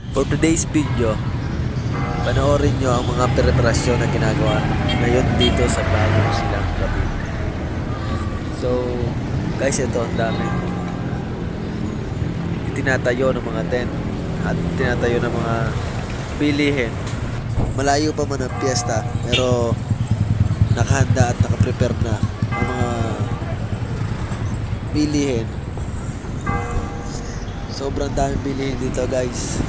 For today's video, panoorin nyo ang mga preparasyon na ginagawa ngayon dito sa bagong silang Cavite. So, guys, ito ang dami itinatayo ng mga tent at tinatayo ng mga bilihin. Malayo pa man ang piyesta, pero nakahanda at nakaprepare na ang mga bilihin. Sobrang daming bilihin dito, guys.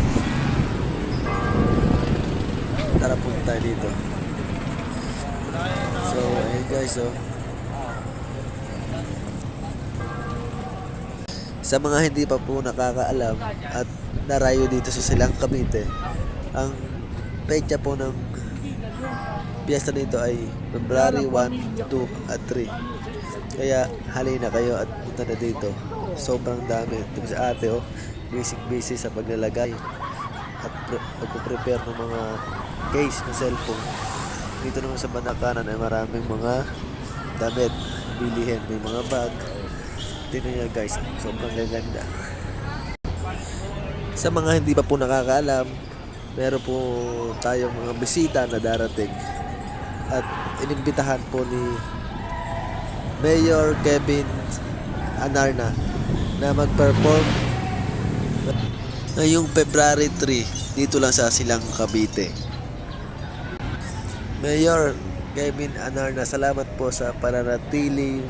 Tara, punta tayo dito. So, ayun guys, oh. Sa mga hindi pa po nakakaalam at narayo dito sa Silang Cavite, ang petsa po ng piyesta nito ay February 1, 2 at 3. Kaya halina kayo at punta na dito. Sobrang dami. Ito si ate, oh, busy sa paglalagay at pagpo-prepare ng mga case na cellphone. Dito naman sa bandang kanan ay maraming mga damit, bilihin, may mga bag. Tingnan nyo guys, sobrang gaganda. Sa mga hindi pa po nakakaalam, meron po tayong mga bisita na darating at inimbitahan po ni Mayor Kevin Anarna na mag-perform ngayong February 3 dito lang sa Silang Cavite. Mayor Kevin Anarna, salamat po sa pananatili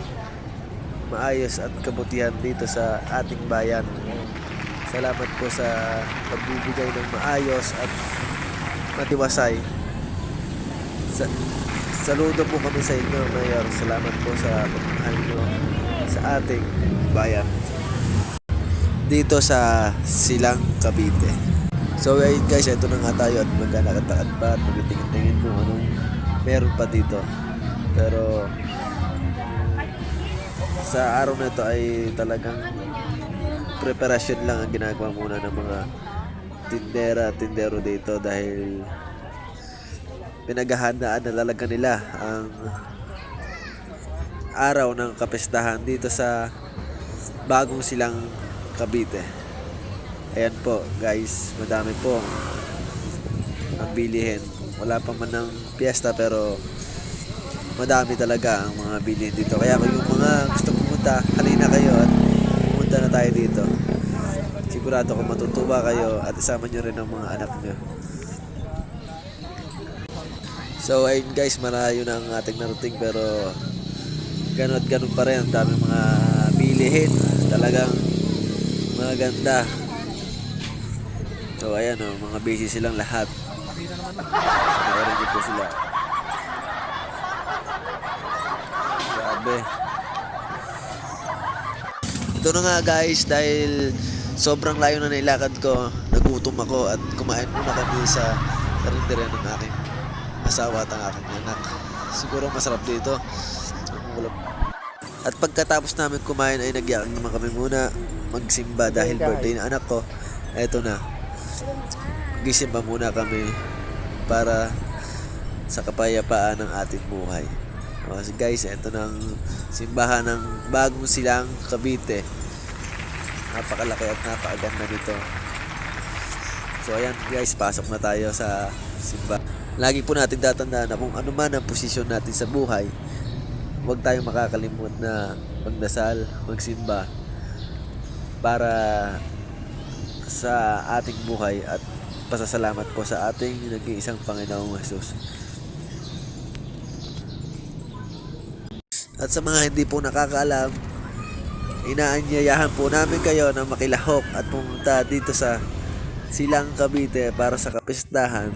maayos at kabutihan dito sa ating bayan. Salamat po sa pagbibigay ng maayos at matiwasay. Saludo po kami sa inyo, Mayor. Salamat po sa pagmamahal nyo sa ating bayan dito sa Silang Cavite. So guys, ito na nga tayo at magkanakatakad pa at magtitingin kung anong meron pa dito. Pero sa araw na ito ay talagang preparasyon lang ang ginagawa muna ng mga tindero dito dahil pinaghahandaan na talaga nila ang araw ng kapistahan dito sa bagong Silang Cavite. Ayan po guys, madami po ang bilihin. Wala pa man ng piyesta pero madami talaga ang mga bilihin dito. Kaya kung yung mga gusto pumunta, halina kayo at pumunta na tayo dito. Sigurado kung matutuwa kayo at isama nyo rin ang mga anak nyo. So ayun guys, malayo na ang ating narating pero ganun at ganun pa rin. Ang daming mga bilihin. Talagang maganda. So ayan, oh, mga busy silang lahat. Nawarin nyo po sila. Grabe. Ito na nga guys, dahil sobrang layo na nailakad ko, nagutom ako at kumain muna kami sa karinderya ng aking asawa at ang aking anak. Siguro masarap dito. At pagkatapos namin kumain ay nagyakag naman kami muna magsimba dahil birthday ng anak ko. Eto na, gisimba muna kami para sa kapayapaan ng ating buhay. So guys, ito ng simbahan ng bagong Silang Cavite. Napakalaki at napakaganda nito. So ayan guys, pasok na tayo sa simbahan. Lagi po natin tatandaan na kung ano man ang posisyon natin sa buhay, huwag tayong makakalimot na magdasal, magsimba para sa ating buhay at pasasalamat po sa ating nag-iisang Panginoong Hesus. At sa mga hindi po nakakaalam, inaanyayahan po namin kayo na makilahok at pumunta dito sa Silang Cavite para sa kapistahan